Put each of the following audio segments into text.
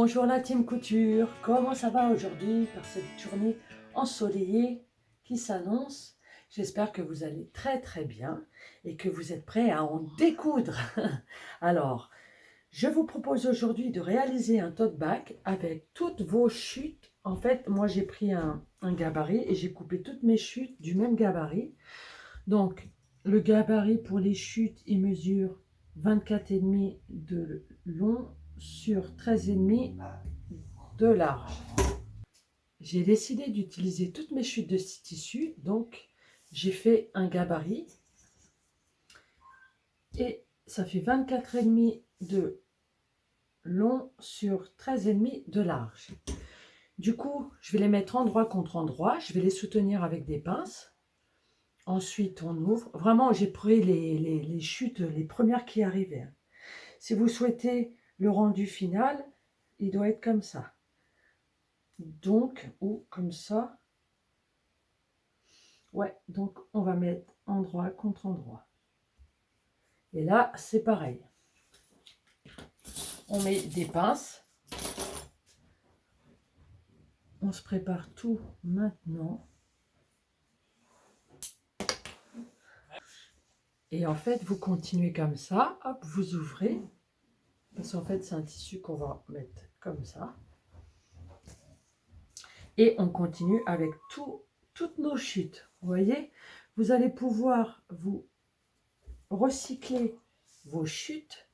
Bonjour la team couture, comment ça va aujourd'hui par cette journée ensoleillée qui s'annonce? J'espère que vous allez très bien et que vous êtes prêts à en découdre. Alors, je vous propose aujourd'hui de réaliser un tote bag avec toutes vos chutes. En fait, moi j'ai pris un gabarit et j'ai coupé toutes mes chutes du même gabarit. Donc, le gabarit pour les chutes, il mesure 24,5 de long sur 13,5 de large. J'ai décidé d'utiliser toutes mes chutes de tissu, donc j'ai fait un gabarit et ça fait 24,5 de long sur 13,5 de large. Du coup, je vais les mettre endroit contre endroit, je vais les soutenir avec des pinces. Ensuite, on ouvre. Vraiment, j'ai pris les chutes, les premières qui arrivaient. Si vous souhaitez le rendu final, il doit être comme ça. Donc, ou comme ça. Ouais, donc on va mettre endroit contre endroit. Et là, c'est pareil. On met des pinces. On se prépare tout maintenant. Et en fait, vous continuez comme ça. Hop, vous ouvrez. Parce qu'en fait, c'est un tissu qu'on va mettre comme ça. Et on continue avec toutes nos chutes. Vous voyez, vous allez pouvoir vous recycler vos chutes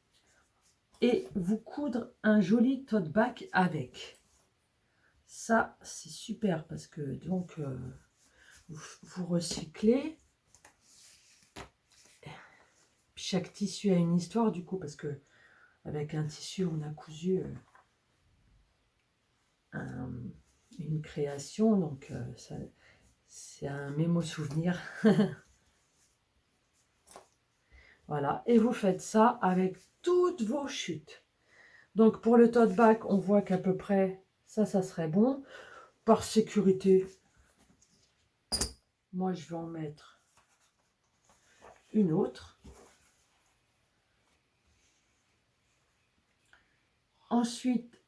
et vous coudre un joli tote bag avec. Ça, c'est super parce que donc vous recyclez. Chaque tissu a une histoire du coup parce que avec un tissu, on a cousu une création, donc c'est un mémo souvenir. Voilà, et vous faites ça avec toutes vos chutes. Donc pour le tote bag, on voit qu'à peu près ça serait bon. Par sécurité, moi je vais en mettre une autre. Ensuite,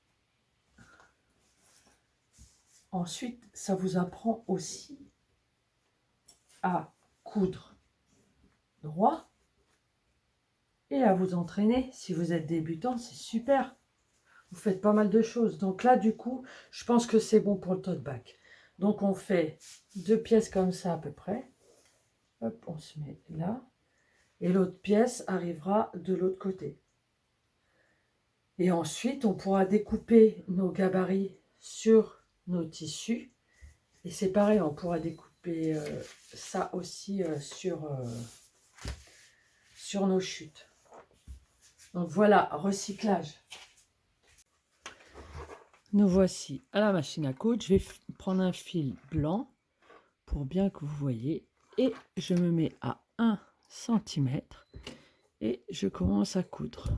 ça vous apprend aussi à coudre droit et à vous entraîner. Si vous êtes débutant, c'est super. Vous faites pas mal de choses. Donc là, du coup, je pense que c'est bon pour le tote bag. Donc on fait 2 pièces comme ça à peu près. Hop, on se met là. Et l'autre pièce arrivera de l'autre côté. Et ensuite, on pourra découper nos gabarits sur nos tissus. Et c'est pareil, on pourra découper ça aussi sur nos chutes. Donc voilà, recyclage. Nous voici à la machine à coudre. Je vais prendre un fil blanc pour bien que vous voyez. Et je me mets à 1 cm et je commence à coudre.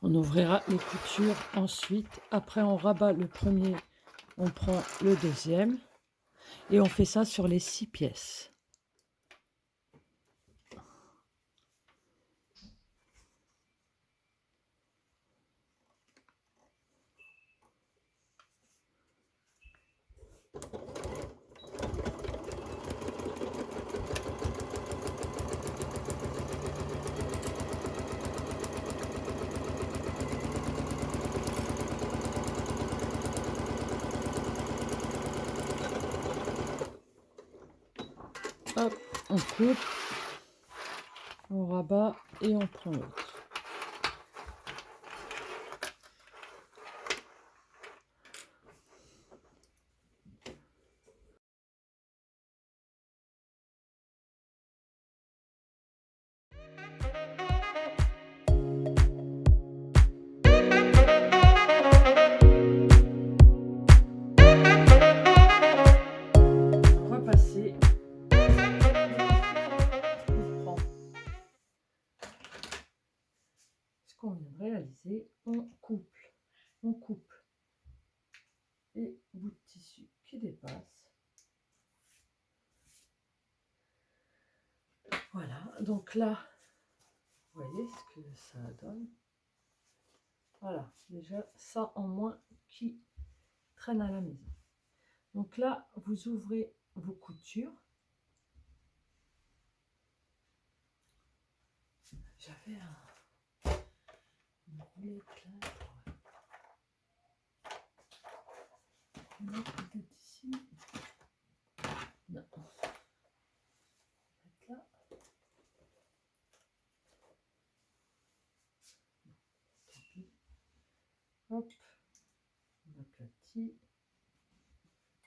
On ouvrira les coutures ensuite. Après, on rabat le premier, on prend le deuxième. Et on fait ça sur les 6 pièces. Hop, on coupe, on rabat et on prend l'autre. Repasser. On prend qu'on vient de réaliser, on coupe les bouts de tissu qui dépassent. Voilà, donc là, vous voyez ce que ça donne. Voilà, déjà ça en moins qui traîne à la maison. Donc là, vous ouvrez vos coutures. J'avais une roulette là. Une autre de tissu. Non. Là. Hop, on aplatit.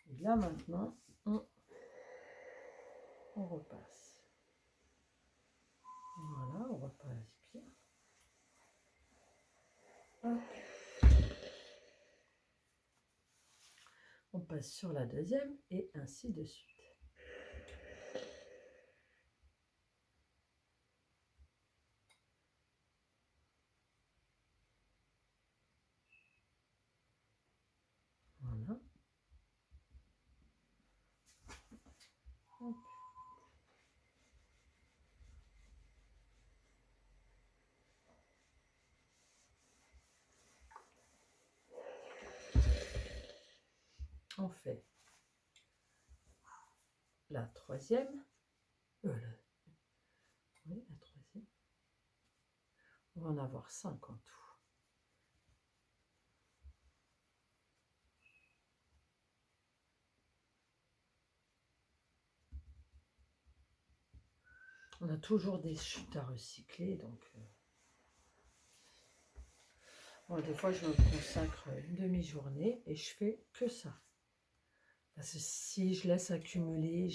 Et là maintenant, on repasse. Voilà, on repasse bien. Hop. On passe sur la deuxième et ainsi de suite. Voilà. Hop. On fait la troisième. Oui, la troisième. On va en avoir 5 en tout. On a toujours des chutes à recycler, donc bon, des fois je me consacre une demi-journée et je fais que ça. Parce que si je laisse accumuler,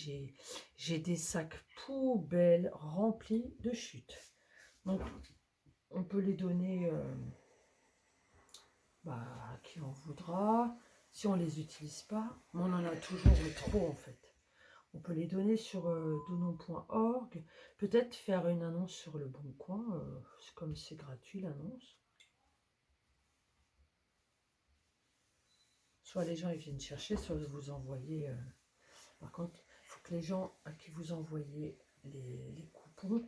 j'ai des sacs poubelles remplis de chutes. Donc on peut les donner à qui on voudra, si on ne les utilise pas, mais on en a toujours trop en fait. On peut les donner sur donon.org, peut-être faire une annonce sur le Bon Coin, comme c'est gratuit l'annonce. Soit les gens ils viennent chercher, soit vous envoyez. Par contre, il faut que les gens à qui vous envoyez les coupons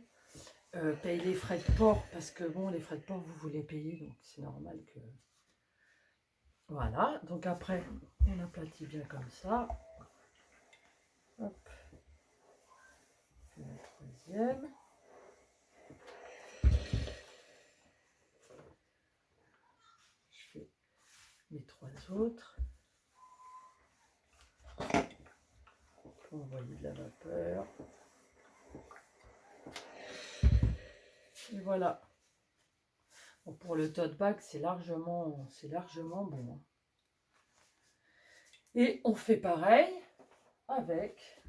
payent les frais de port, parce que bon, les frais de port vous les payez, donc c'est normal que. Voilà, donc après on aplatit bien comme ça. Hop. La troisième. Je fais les 3 autres. Pour envoyer de la vapeur. Et voilà. Bon, pour le tote bag, c'est largement bon. Hein. Et on fait pareil avec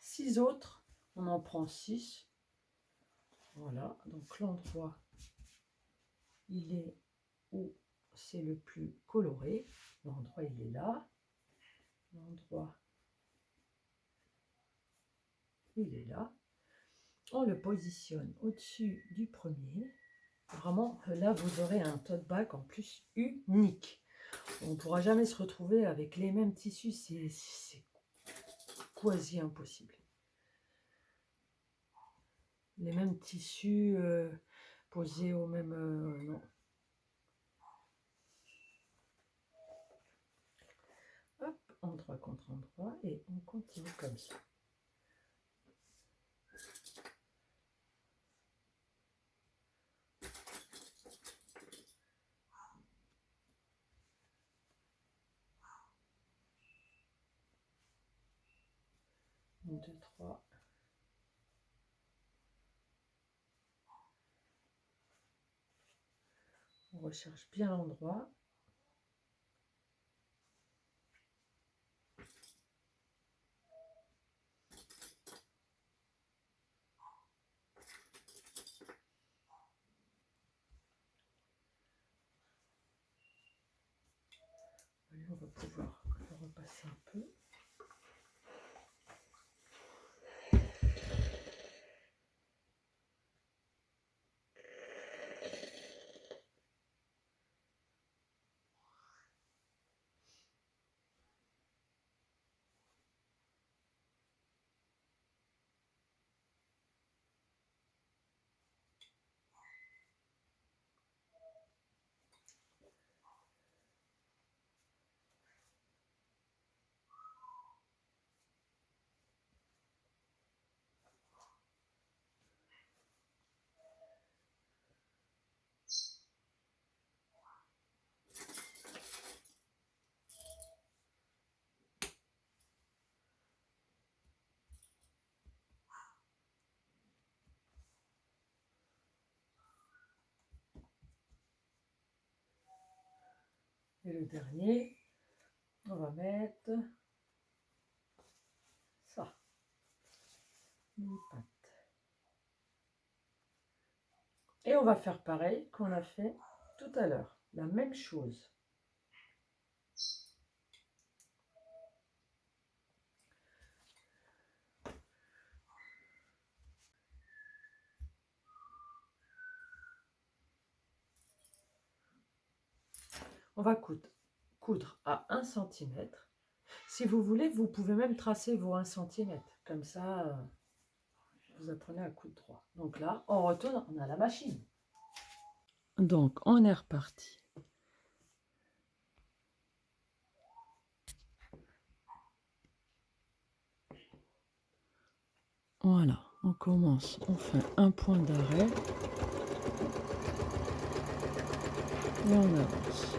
6 autres. On en prend 6. Voilà. Donc l'endroit, il est où c'est le plus coloré. L'endroit, il est là. L'endroit, il est là. On le positionne au-dessus du premier. Vraiment, là, vous aurez un tote bag en plus unique. On ne pourra jamais se retrouver avec les mêmes tissus, c'est quasi impossible. Les mêmes tissus posés au même... non. Hop, endroit contre endroit, et on continue comme ça. Une, deux, trois. On recherche bien l'endroit. On va pouvoir le repasser un peu. Et le dernier, on va mettre ça, une patte. Et on va faire pareil qu'on a fait tout à l'heure, la même chose. On va coudre à 1 cm. Si vous voulez, vous pouvez même tracer vos 1 cm. Comme ça, vous apprenez à coudre droit. Donc là, on retourne, on a la machine. Donc, on est reparti. Voilà, on commence, on fait un point d'arrêt. Et on avance.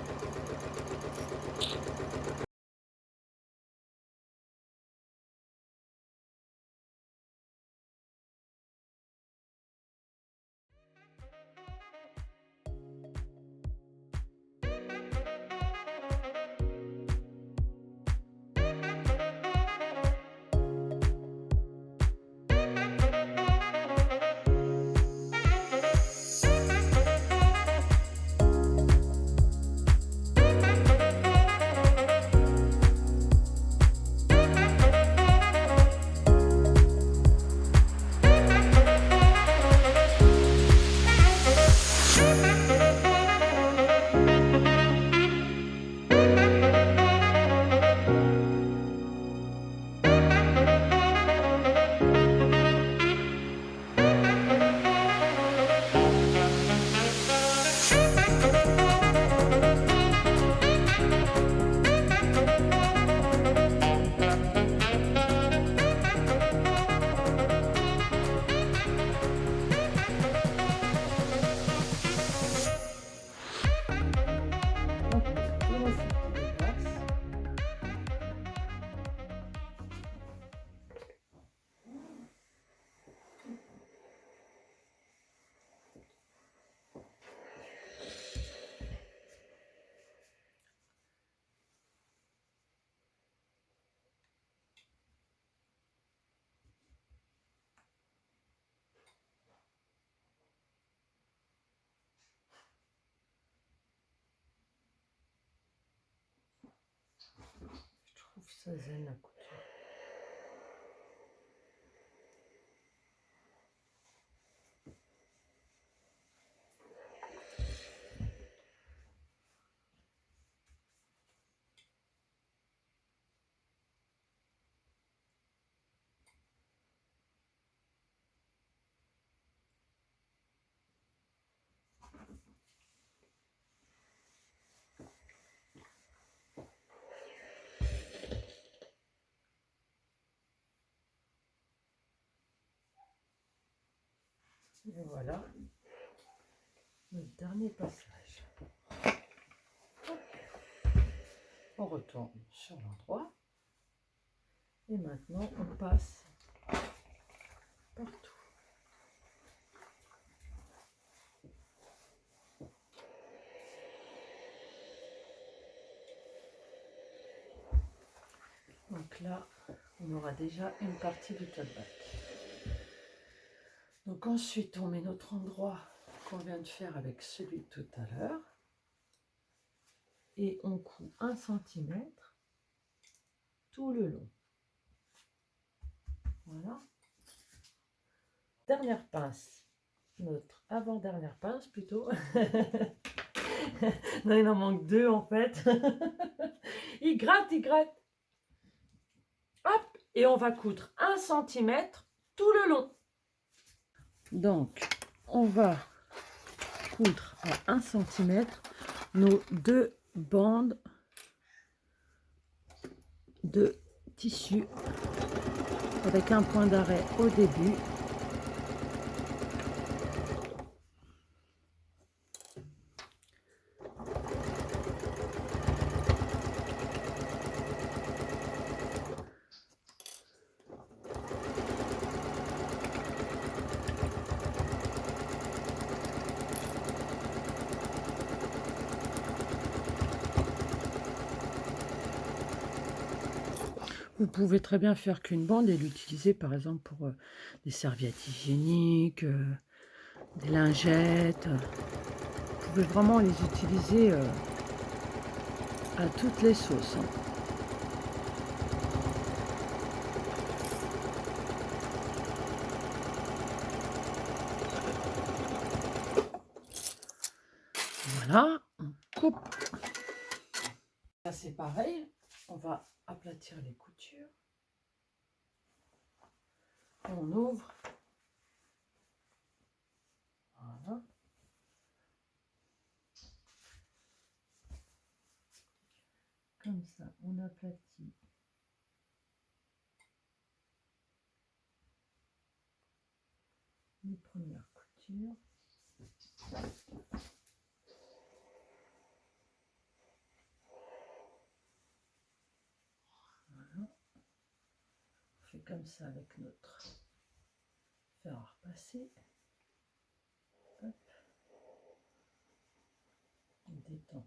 Je trouve ça zen la couture. Et voilà le dernier passage. On retourne sur l'endroit. Et maintenant, on passe partout. Donc là, on aura déjà une partie du tote bag. Donc ensuite, on met notre endroit qu'on vient de faire avec celui de tout à l'heure. Et on coud 1 cm tout le long. Voilà. Dernière pince. Notre avant-dernière pince plutôt. Non, il en manque 2 en fait. Il gratte, il gratte. Hop, et on va coudre 1 cm tout le long. Donc, on va coudre à 1 cm nos 2 bandes de tissu avec un point d'arrêt au début. Vous pouvez très bien faire qu'une bande et l'utiliser par exemple pour des serviettes hygiéniques, des lingettes. Vous pouvez vraiment les utiliser à toutes les sauces, hein. Voilà, on coupe. Là c'est pareil, on va aplatir les coutures. On ouvre. Voilà. Comme ça, on aplatit les premières coutures. Voilà. On fait comme ça avec notre fer à repasser. Hop. On détend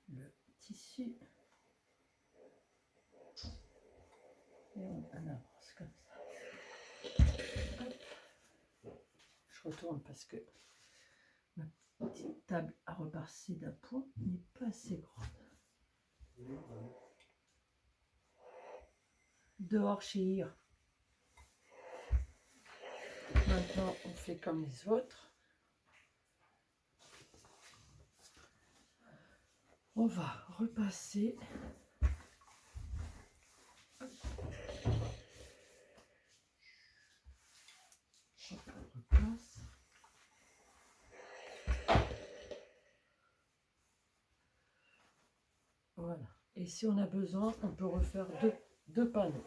le tissu et on avance comme ça. Hop. Je retourne parce que ma petite table à repasser d'appoint n'est pas assez grande. Dehors chez Ir. Maintenant, on fait comme les autres. On va repasser. On repasse. Voilà. Et si on a besoin, on peut refaire deux panneaux.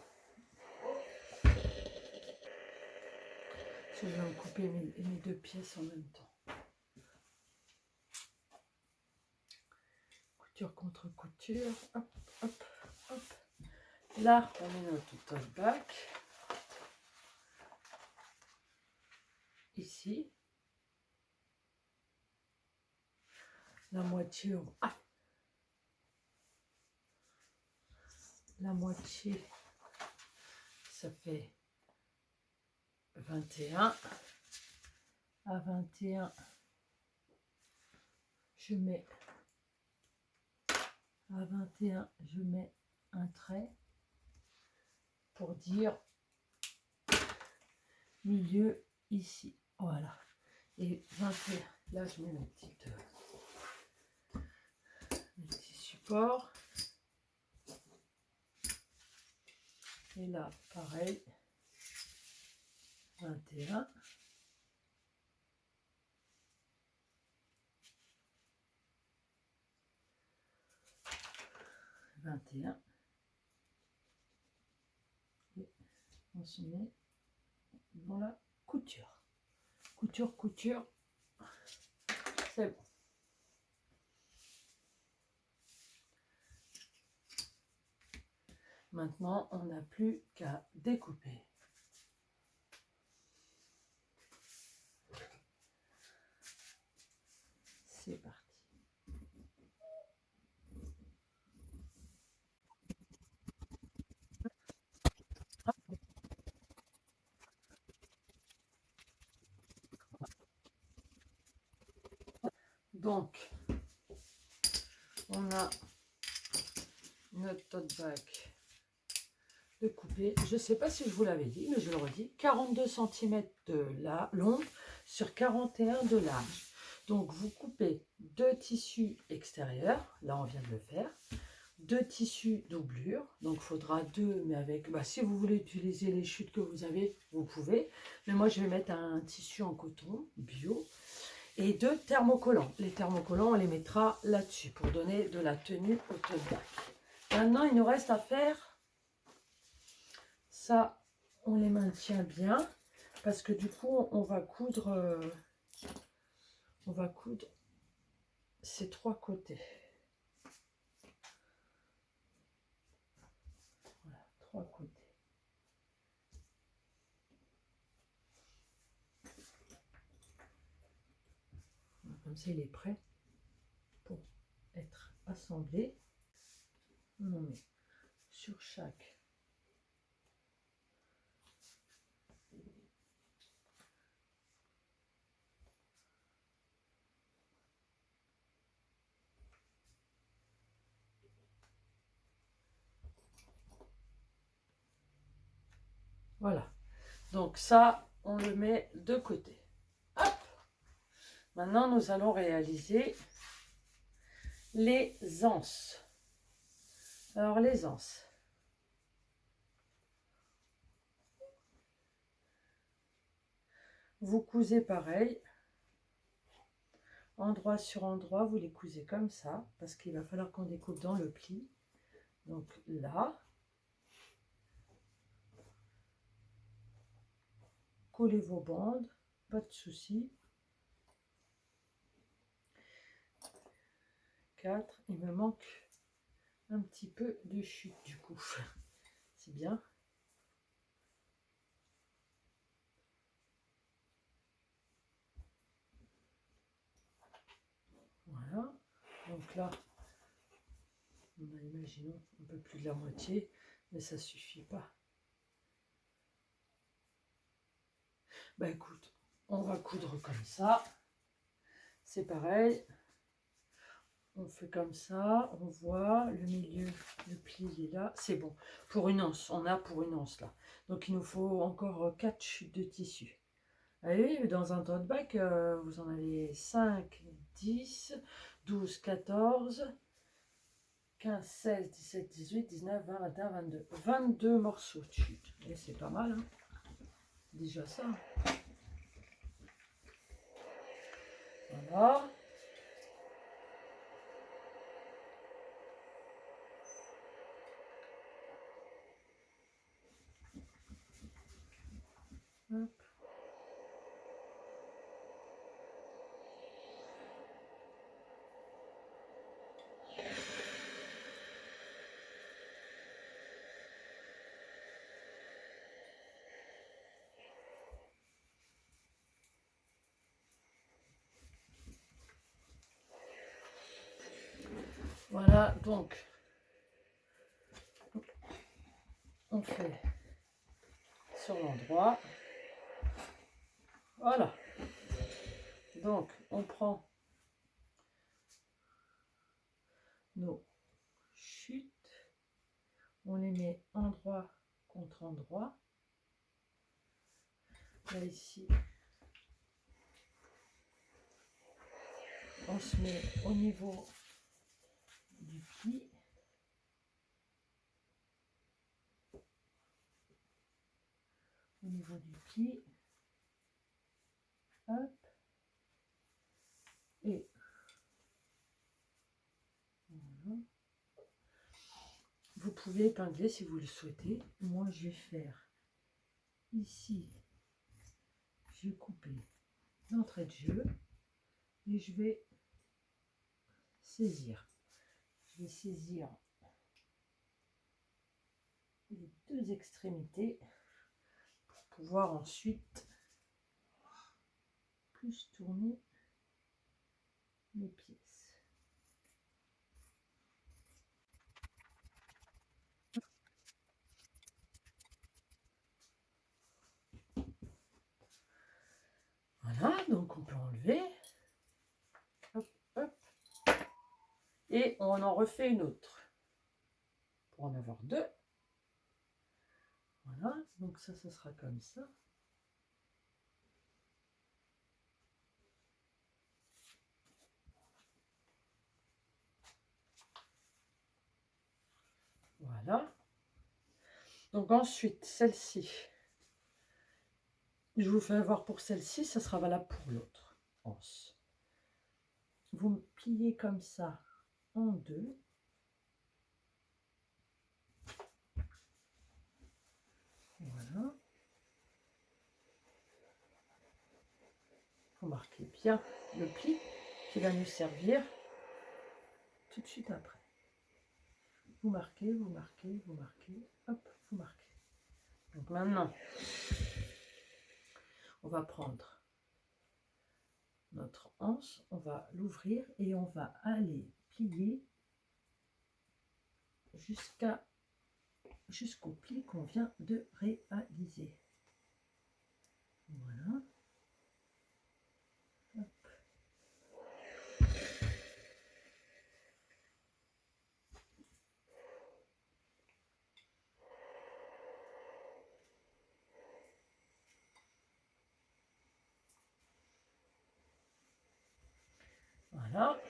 Je vais couper mes deux pièces en même temps. Couture contre couture. Hop, hop, hop. Là, on met notre tote bag. Ici. La moitié. La moitié, ça fait 21. À 21, je mets un trait pour dire milieu ici. Voilà. Et 21, là je mets mes petits supports. Et là, pareil, 21. Et on se met dans la couture. Couture. C'est bon. Maintenant, on n'a plus qu'à découper. C'est parti. Donc, on a notre tote bag de couper. Je ne sais pas si je vous l'avais dit, mais je le redis. 42 cm de long sur 41 de large. Donc, vous coupez deux tissus extérieurs. Là, on vient de le faire. Deux tissus doublure. Donc, il faudra deux, mais avec... si vous voulez utiliser les chutes que vous avez, vous pouvez. Mais moi, je vais mettre un tissu en coton bio. Et deux thermocollants. Les thermocollants, on les mettra là-dessus pour donner de la tenue au tote bag. Maintenant, il nous reste à faire ça. On les maintient bien parce que du coup, on va coudre ces trois côtés. Voilà, trois côtés. Comme ça, il est prêt pour être assemblé. on met sur chaque voilà. Donc ça, on le met de côté. Hop. Maintenant, nous allons réaliser les anses. Alors, les anses. Vous cousez pareil. Endroit sur endroit, vous les cousez comme ça, parce qu'il va falloir qu'on découpe dans le pli. Donc là, collez vos bandes, pas de souci. 4, il me manque un petit peu de chute du coup. C'est bien. Voilà. Donc là, on a, imaginons, un peu plus de la moitié, mais ça suffit pas. Bah écoute, on va coudre comme ça. C'est pareil. On fait comme ça, on voit le milieu, le pli il est là, c'est bon. Pour une anse, on a pour une anse là. Donc il nous faut encore 4 chutes de tissu. Allez, dans un tote bag, vous en avez 5, 10, 12, 14, 15, 16, 17, 18, 19, 20, 21, 22. 22 morceaux de chute. Et c'est pas mal, hein. Déjà ça. Voilà. Hop. Voilà, donc on fait sur l'endroit. Voilà. Donc on prend nos chutes, on les met endroit contre endroit. Là ici, on se met au niveau du pli. Au niveau du pli. Hop. Et voilà. Vous pouvez épingler si vous le souhaitez. Moi, je vais faire ici, je vais couper l'entrée de jeu et je vais saisir. Je vais saisir les deux extrémités pour pouvoir ensuite plus tourner les pièces. Voilà, donc on peut enlever. Hop, hop. Et on en refait une autre. Pour en avoir deux. Voilà, donc ça sera comme ça. Voilà. Donc ensuite, celle-ci. Je vous fais voir pour celle-ci, ça sera valable pour l'autre anse. Vous me pliez comme ça en deux. Voilà. Vous marquez bien le pli qui va nous servir tout de suite après. Vous marquez, vous marquez, vous marquez, hop, vous marquez. Donc maintenant, on va prendre notre anse, on va l'ouvrir et on va aller plier jusqu'au pli qu'on vient de réaliser. Voilà. Hop. Voilà.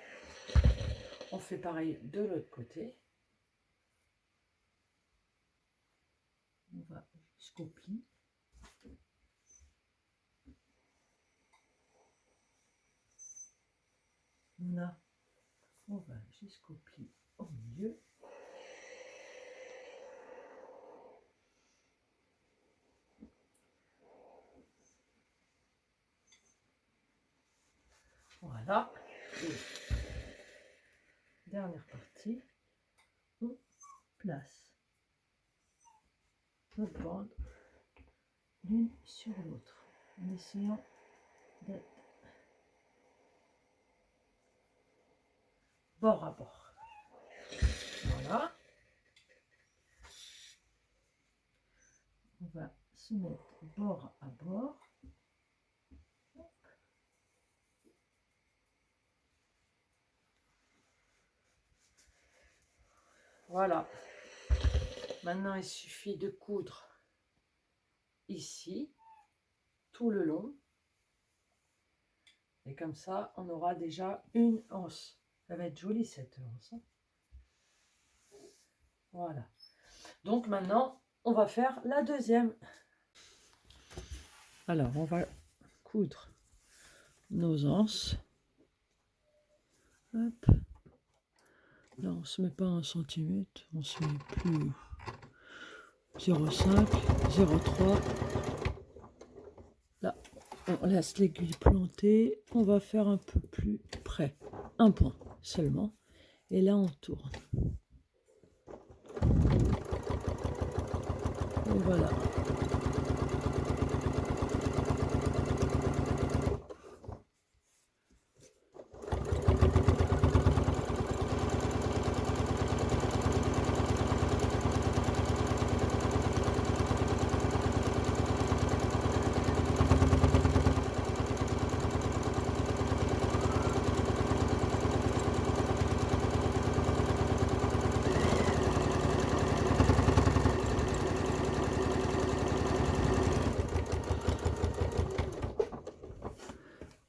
On fait pareil de l'autre côté. On va jusqu'au pli. On va jusqu'au pli au milieu. Voilà. Et dernière partie, on place notre bande l'une sur l'autre en essayant d'être bord à bord. Voilà. On va se mettre bord à bord. Voilà. Maintenant, il suffit de coudre ici, tout le long. Et comme ça, on aura déjà une anse. Ça va être joli cette anse. Voilà. Donc maintenant, on va faire la deuxième. Alors, on va coudre nos anses. Hop. Là, on ne se met pas en centimètres, on se met plus 0,5, 0,3. Là, on laisse l'aiguille plantée. On va faire un peu plus près. Un point seulement. Et là, on tourne. Et voilà.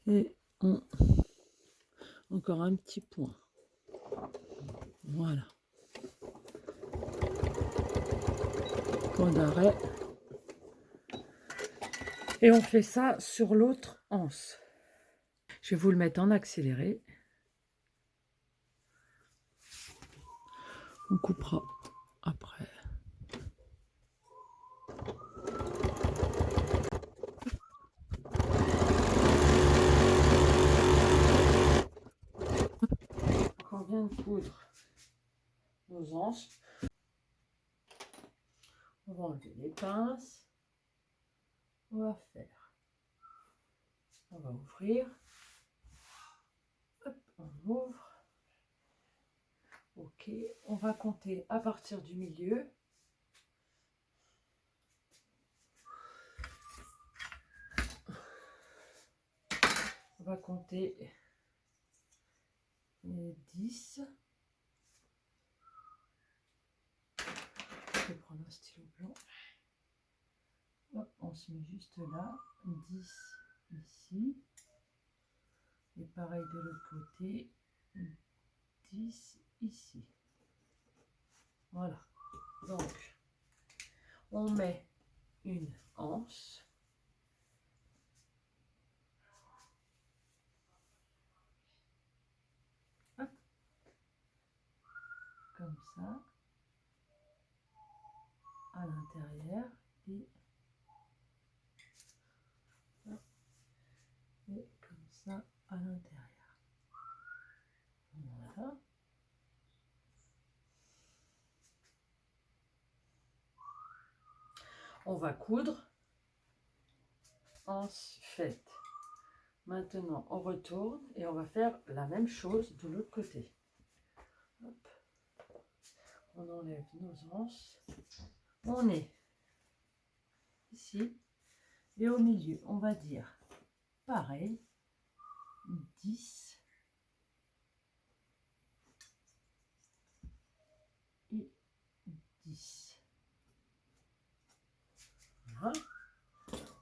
Et encore un petit point. Voilà. Point d'arrêt. Et on fait ça sur l'autre anse. Je vais vous le mettre en accéléré. On coupera après. On vient de coudre nos anses. On va enlever les pinces. On va faire. On va ouvrir. Hop, on ouvre. Ok, on va compter à partir du milieu. On va compter les 10. Je vais prendre un stylo blanc. Hop, on se met juste là. 10 ici. Et pareil de l'autre côté. 10 ici. Voilà. Donc, on met une anse. Hop. Comme ça. À l'intérieur. Et comme ça à l'intérieur. Voilà. On va coudre. Anse faite. Maintenant, on retourne et on va faire la même chose de l'autre côté. Hop. On enlève nos anses. On est ici. Et au milieu, on va dire pareil. 10 et 10. Voilà.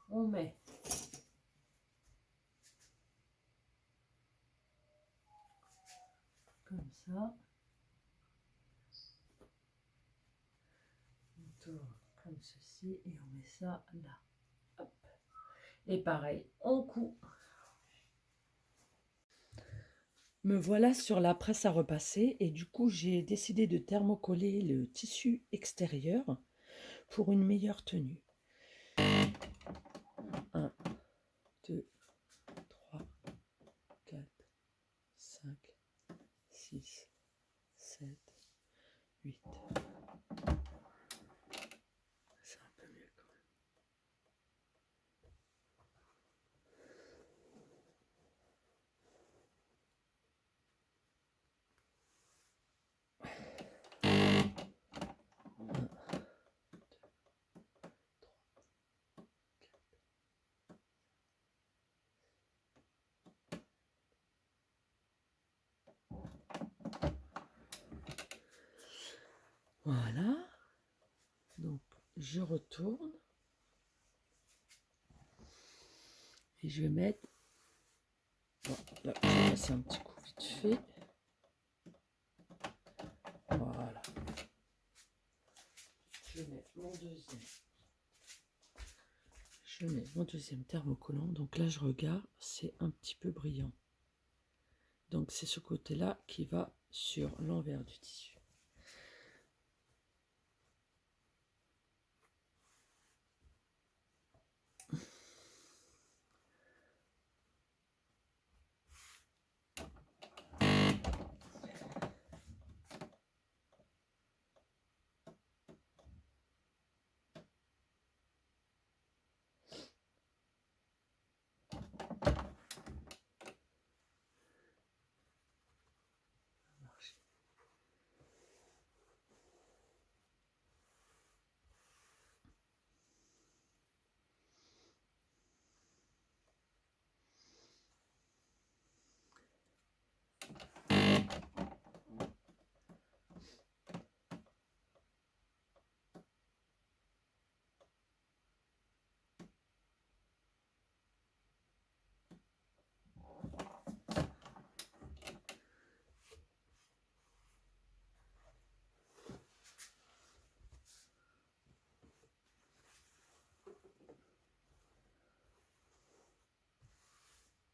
On met comme ça. On tourne comme ceci et on met ça là. Hop. Et pareil, on coud. Me voilà sur la presse à repasser et du coup j'ai décidé de thermocoller le tissu extérieur pour une meilleure tenue. 1, 2, 3, 4, 5, 6, 7, 8. C'est un peu mieux quand même. Voilà. Donc je retourne. Et je vais mettre... Bon, là, je vais passer un petit coup vite fait. Voilà. Je mets mon deuxième thermocollant. Donc là, je regarde, c'est un petit peu brillant. Donc c'est ce côté-là qui va sur l'envers du tissu.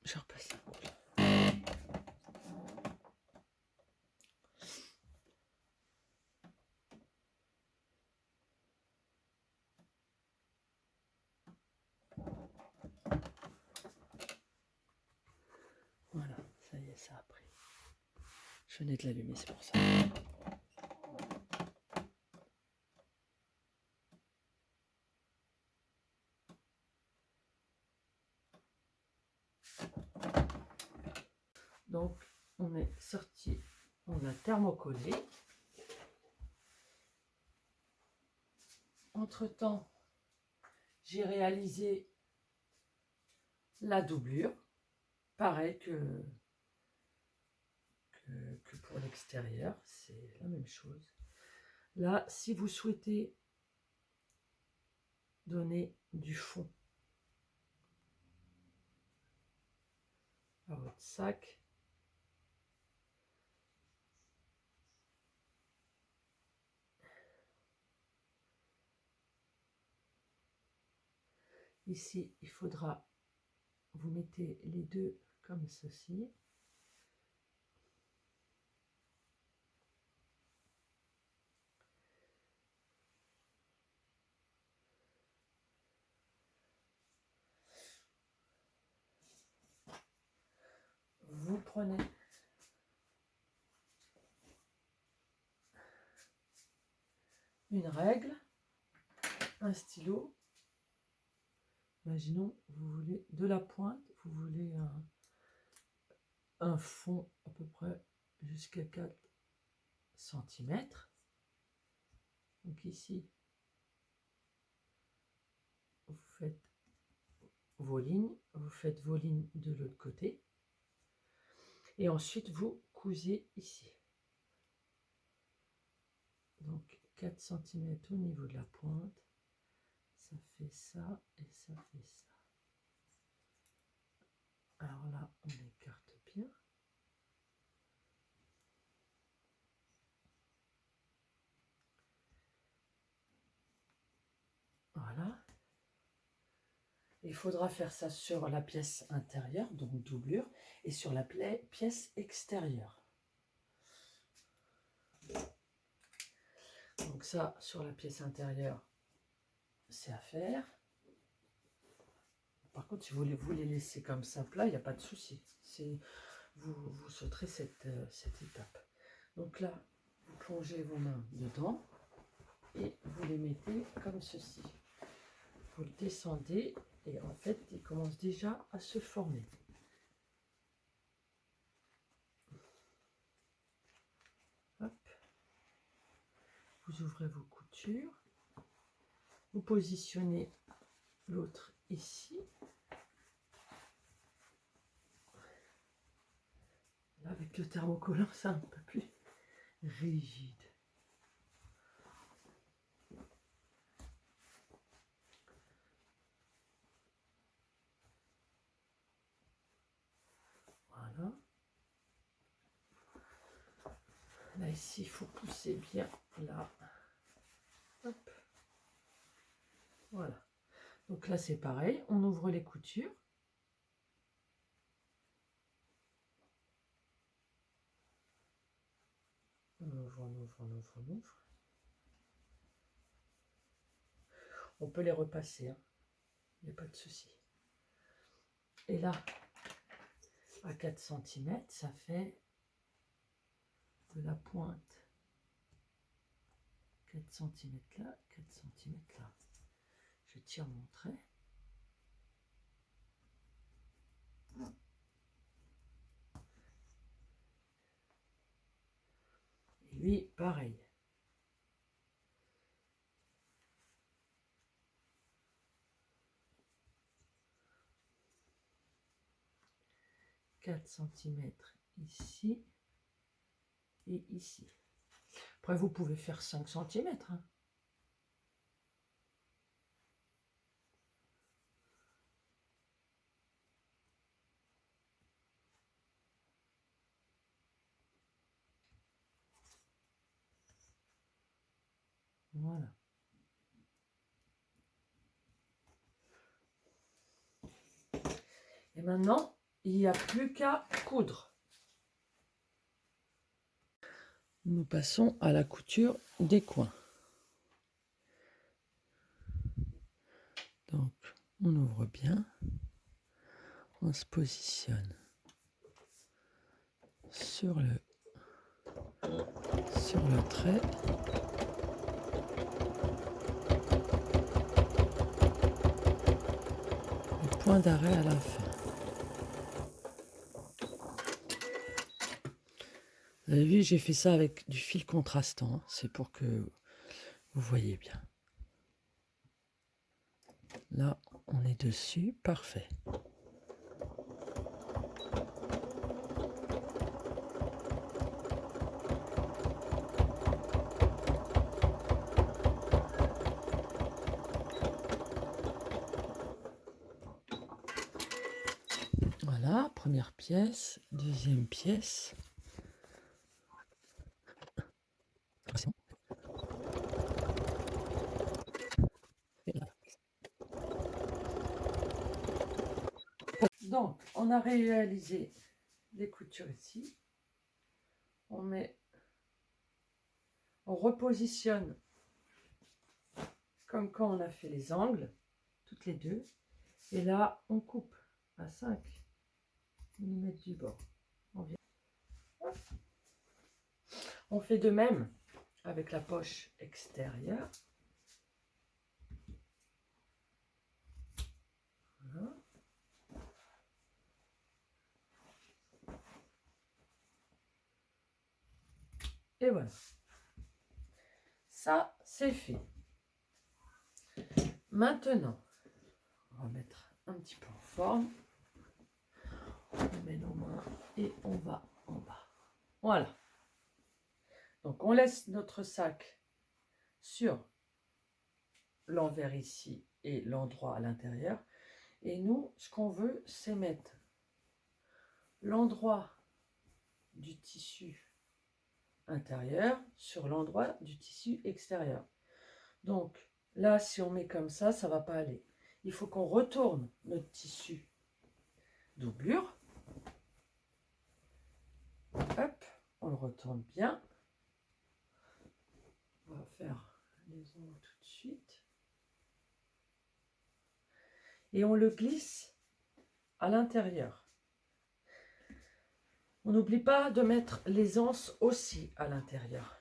Je repasse. Voilà, ça y est, ça a pris. Je venais de l'allumer, c'est pour ça. Donc, on est sorti, on a thermocollé. Entre-temps, j'ai réalisé la doublure, pareil que pour l'extérieur, c'est la même chose. Là, si vous souhaitez donner du fond à votre sac, ici, il faudra, vous mettez les deux comme ceci. Vous prenez une règle, un stylo. Imaginons, vous voulez de la pointe, vous voulez un fond à peu près jusqu'à 4 cm. Donc ici, vous faites vos lignes de l'autre côté. Et ensuite, vous cousez ici. Donc 4 cm au niveau de la pointe. Ça fait ça et ça fait ça. Alors là, on écarte bien. Voilà. Il faudra faire ça sur la pièce intérieure, donc doublure, et sur la pièce extérieure. Donc ça, sur la pièce intérieure, c'est à faire. Par contre, si vous voulez les laisser comme ça plat, il n'y a pas de souci. Vous sauterez cette étape. Donc là, vous plongez vos mains dedans et vous les mettez comme ceci. Vous le descendez et en fait, il commence déjà à se former. Hop. Vous ouvrez vos coutures. Vous positionnez l'autre ici. Là, avec le thermocollant, c'est un peu plus rigide. Voilà. Là, ici, il faut pousser bien là. Hop. Voilà. Donc là, c'est pareil. On ouvre les coutures. On ouvre, on ouvre, on ouvre, on ouvre. On peut les repasser, hein. Il n'y a pas de souci. Et là, à 4 cm, ça fait de la pointe. 4 cm là, 4 cm là. Je tire mon trait. Et lui, pareil. « 4 cm ici et ici. Après, vous pouvez faire 5 cm. Hein. Voilà. Et maintenant, il n'y a plus qu'à coudre. Nous passons à la couture des coins. Donc, on ouvre bien. On se positionne sur le trait. Le point d'arrêt à la fin. Vous avez vu, j'ai fait ça avec du fil contrastant. C'est pour que vous voyez bien. Là, on est dessus. Parfait. Voilà, première pièce, deuxième pièce. Donc, on a réalisé les coutures ici. On repositionne comme quand on a fait les angles, toutes les deux. Et là, on coupe à 5 mm du bord. On fait de même avec la poche extérieure. Voilà. Et voilà. Ça, c'est fait. Maintenant, on va mettre un petit peu en forme. On met nos mains et on va en bas. Voilà. Donc, on laisse notre sac sur l'envers ici et l'endroit à l'intérieur. Et nous, ce qu'on veut, c'est mettre l'endroit du tissu intérieur sur l'endroit du tissu extérieur. Donc, là, si on met comme ça ne va pas aller. Il faut qu'on retourne notre tissu doublure. Hop, on le retourne bien. On va faire les ongles tout de suite. Et on le glisse à l'intérieur. On n'oublie pas de mettre les anses aussi à l'intérieur.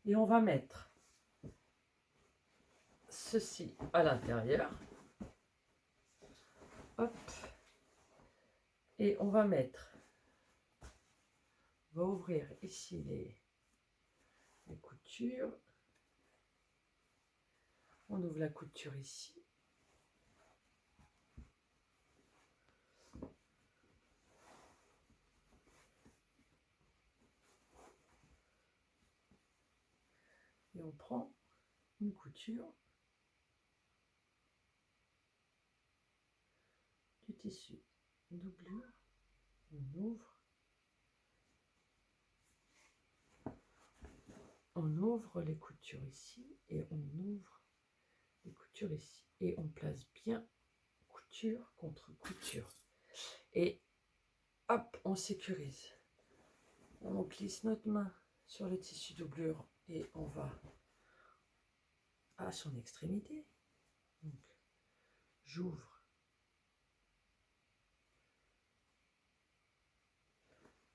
Et on va mettre ceci à l'intérieur. Hop. Et on va mettre, on va ouvrir ici les coutures. On ouvre la couture ici. Et on prend une couture du tissu doublure, on ouvre les coutures ici et on ouvre les coutures ici et on place bien couture contre couture et hop, on sécurise. On glisse notre main sur le tissu doublure et on va à son extrémité. Donc, j'ouvre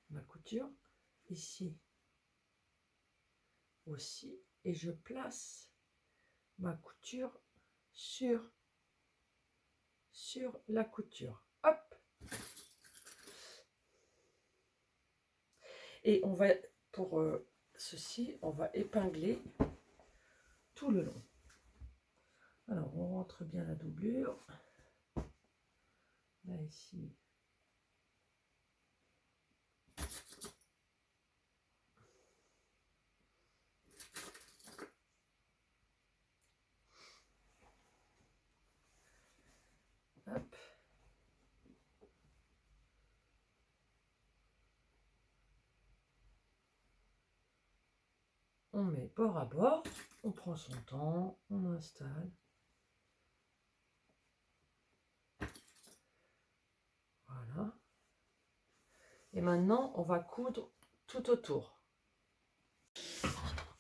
ma couture ici aussi et je place ma couture sur la couture. Hop. Et on va, pour ceci, on va épingler tout le long. Alors, on rentre bien la doublure. Là, ici. Hop. On met bord à bord, on prend son temps, on installe. Voilà. Et maintenant, on va coudre tout autour.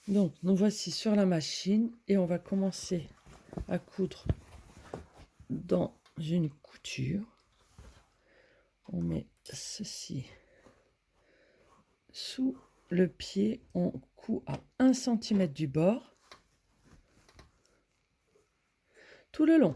Donc, nous voici sur la machine et on va commencer à coudre dans une couture. On met ceci sous le pied, on coud à 1 cm du bord tout le long.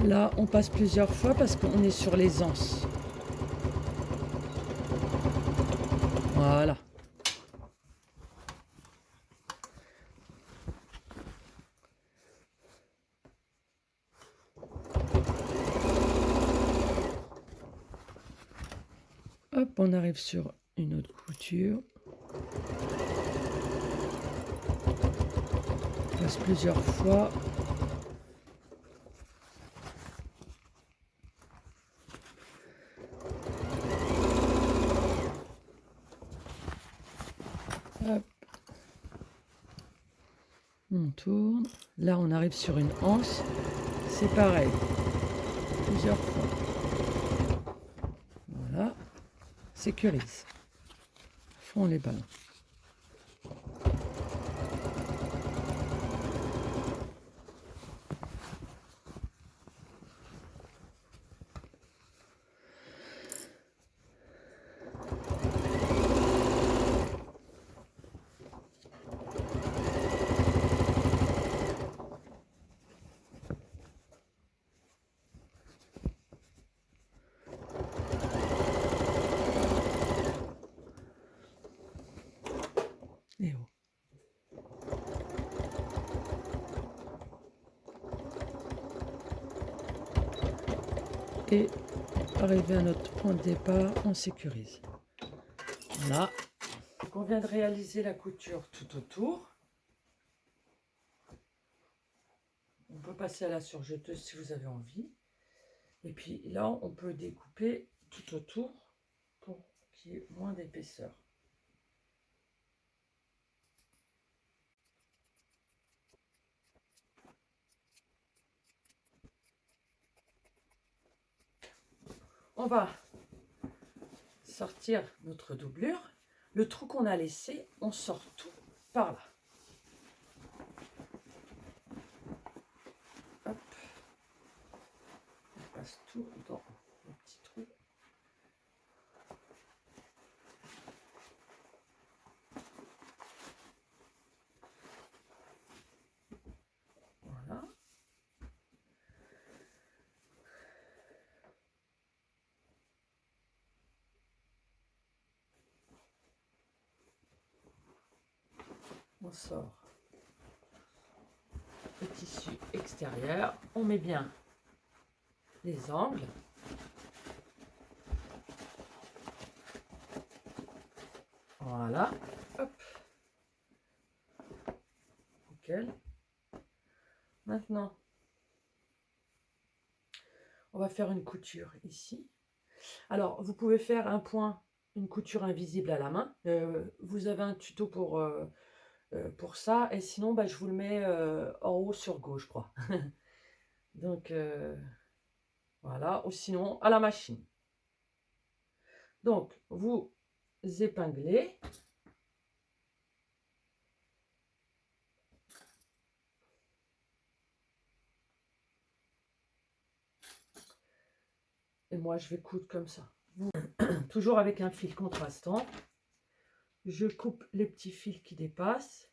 Là, on passe plusieurs fois parce qu'on est sur les anses. Voilà. Hop, on arrive sur une autre couture. On passe plusieurs fois. Hop. On tourne. Là, on arrive sur une anse. C'est pareil. Plusieurs fois. sécurise. Font les ballons. Et oh. Et arrivé à notre point de départ, on sécurise. Voilà. Donc on vient de réaliser la couture tout autour. On peut passer à la surjeteuse si vous avez envie. Et puis là, on peut découper tout autour pour qu'il y ait moins d'épaisseur. On va sortir notre doublure. Le trou qu'on a laissé, on sort tout par là. Hop. On passe tout dans le petit trou. Voilà. On sort le tissu extérieur, on met bien les angles. Voilà, hop. Nickel. Maintenant, on va faire une couture ici. Alors, vous pouvez faire un point, une couture invisible à la main. Vous avez un tuto pour ça. Et sinon, bah, je vous le mets en haut sur gauche, je crois. Donc, voilà. Ou sinon, à la machine. Donc, vous épinglez. Et moi, je vais coudre comme ça. Toujours avec un fil contrastant. Je coupe les petits fils qui dépassent.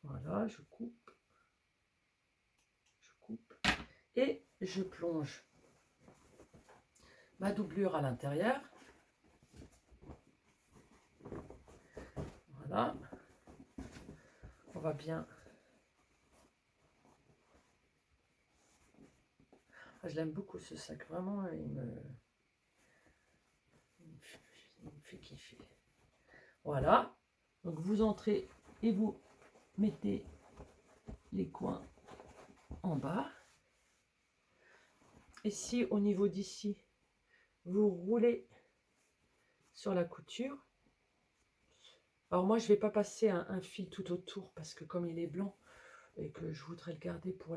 Voilà, je coupe. Et je plonge ma doublure à l'intérieur. Voilà. On va bien. Ah, je l'aime beaucoup ce sac, vraiment, il me fait kiffer. Voilà. Donc vous entrez et vous mettez les coins en bas. Et si au niveau d'ici, vous roulez sur la couture. Alors moi, je ne vais pas passer un fil tout autour parce que comme il est blanc et que je voudrais le garder pour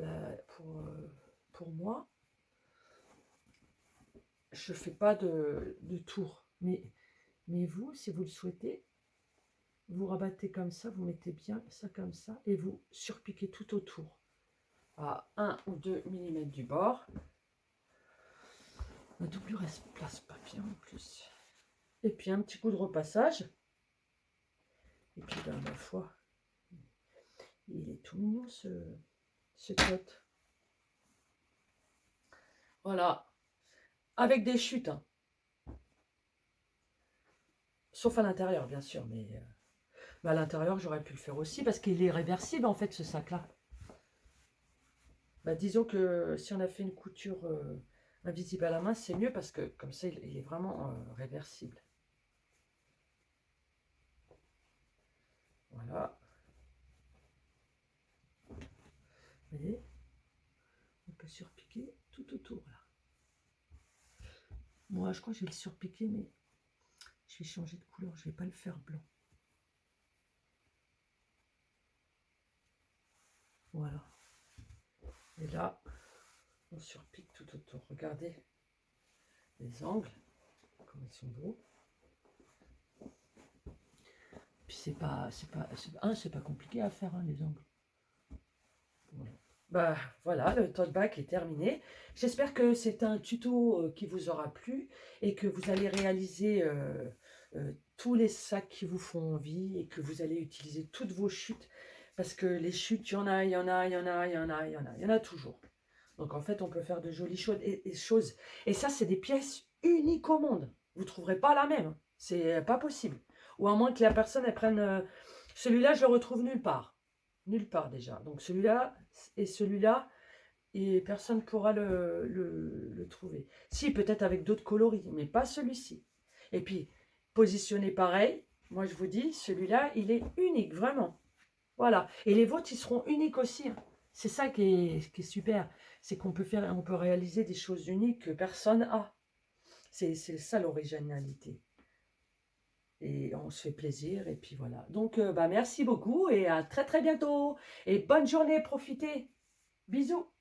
moi, je ne fais pas de tour. Mais vous, si vous le souhaitez, vous rabattez comme ça, vous mettez bien ça comme ça et vous surpiquez tout autour à 1 ou 2 mm du bord. La doublure elle se place pas bien en plus. Et puis un petit coup de repassage. Et puis ben, ma foi, il est tout mignon ce cote. Voilà, avec des chutes. Hein. Sauf à l'intérieur bien sûr, mais à l'intérieur j'aurais pu le faire aussi parce qu'il est réversible en fait ce sac là. Bah, disons que si on a fait une couture invisible à la main, c'est mieux parce que comme ça il est vraiment réversible. Voilà. Vous voyez, on peut surpiquer tout autour là. Moi je crois que je vais le surpiquer, mais je vais changer de couleur, je ne vais pas le faire blanc. Voilà. Et là, on surpique tout autour. Regardez les angles. comme ils sont beaux. Puis c'est pas compliqué à faire, hein, les ongles. Voilà. Bah voilà, le tote bag est terminé. J'espère que c'est un tuto qui vous aura plu et que vous allez réaliser tous les sacs qui vous font envie et que vous allez utiliser toutes vos chutes parce que les chutes, il y en a, il y en a, il y en a, il y en a, il y en a, il y en a toujours. Donc en fait, on peut faire de jolies choses. Et ça, c'est des pièces uniques au monde. Vous ne trouverez pas la même. C'est pas possible. Ou à moins que la personne, elle prenne... celui-là, je le retrouve nulle part. Nulle part déjà. Donc celui-là et celui-là, et personne ne pourra le trouver. Si, peut-être avec d'autres coloris, mais pas celui-ci. Et puis, positionné pareil, moi je vous dis, celui-là, il est unique, vraiment. Voilà. Et les vôtres, ils seront uniques aussi, hein. C'est ça qui est super. C'est qu'on on peut réaliser des choses uniques que personne n'a. C'est ça l'originalité. Et on se fait plaisir. Et puis voilà. Donc, bah, merci beaucoup et à très très bientôt. Et bonne journée. Profitez. Bisous.